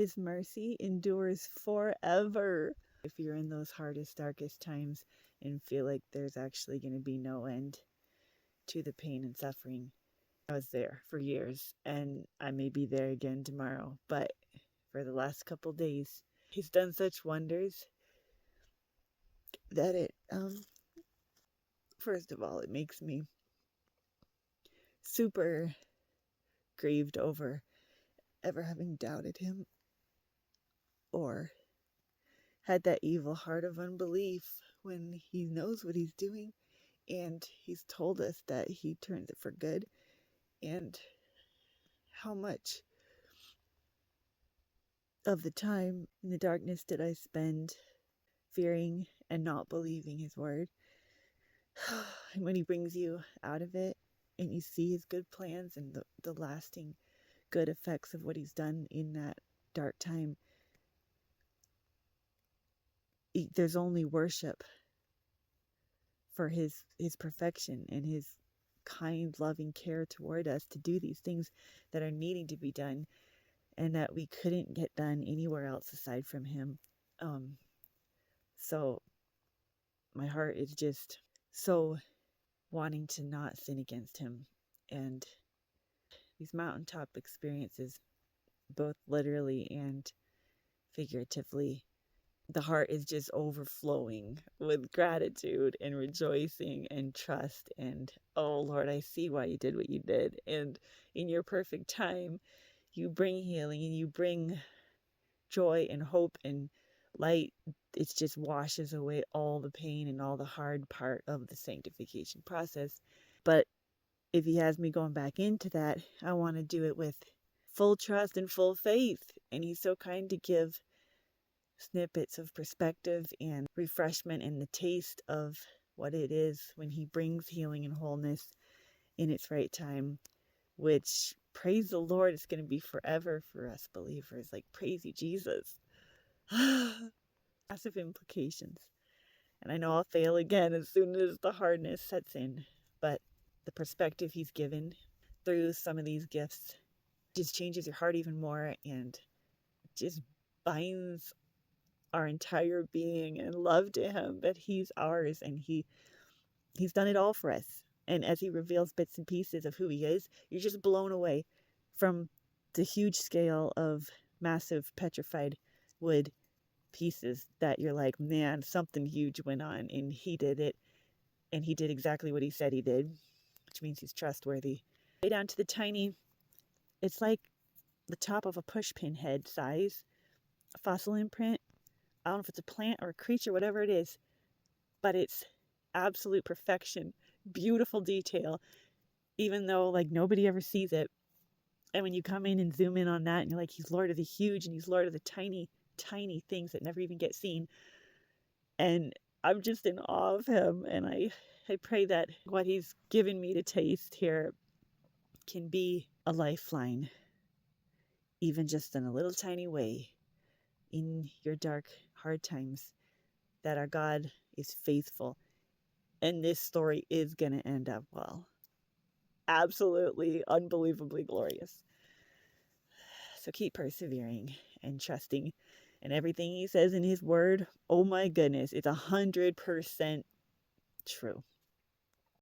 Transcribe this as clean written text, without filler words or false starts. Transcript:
His mercy endures forever. If you're in those hardest, darkest times and feel like there's actually going to be no end to the pain and suffering, I was there for years, and I may be there again tomorrow. But for the last couple days, He's done such wonders that first of all, it makes me super grieved over ever having doubted Him or had that evil heart of unbelief when He knows what He's doing, and He's told us that He turns it for good. And how much of the time in the darkness did I spend fearing and not believing His word? And when He brings you out of it and you see His good plans and the lasting good effects of what He's done in that dark time, there's only worship for his perfection and His kind, loving care toward us to do these things that are needing to be done and that we couldn't get done anywhere else aside from Him. So my heart is just so wanting to not sin against Him. And these mountaintop experiences, both literally and figuratively, the heart is just overflowing with gratitude and rejoicing and trust. And, oh Lord, I see why You did what You did. And in Your perfect time, You bring healing and You bring joy and hope and light. It just washes away all the pain and all the hard part of the sanctification process. But if He has me going back into that, I want to do it with full trust and full faith. And He's so kind to give snippets of perspective and refreshment and the taste of what it is when He brings healing and wholeness in its right time, which, praise the Lord, is going to be forever for us believers. Like, praise You, Jesus. Massive implications. And I know I'll fail again as soon as the hardness sets in, but the perspective He's given through some of these gifts just changes your heart even more and just binds our entire being in love to Him, that He's ours and He's done it all for us. And as He reveals bits and pieces of who He is, you're just blown away from the huge scale of massive petrified wood pieces that you're like, man, something huge went on and He did it, and He did exactly what He said He did, which means He's trustworthy. Way down to the tiny, it's like the top of a pushpin head size, a fossil imprint. I don't know if it's a plant or a creature, whatever it is, but it's absolute perfection, beautiful detail, even though like nobody ever sees it. And when you come in and zoom in on that and you're like, He's Lord of the huge and He's Lord of the tiny, tiny things that never even get seen. And I'm just in awe of Him. And I pray that what He's given me to taste here can be a lifeline, even just in a little tiny way, in your dark, hard times, that our God is faithful. And this story is going to end up well. Absolutely, unbelievably glorious. So keep persevering and trusting. And everything He says in His word, oh my goodness, it's 100% true.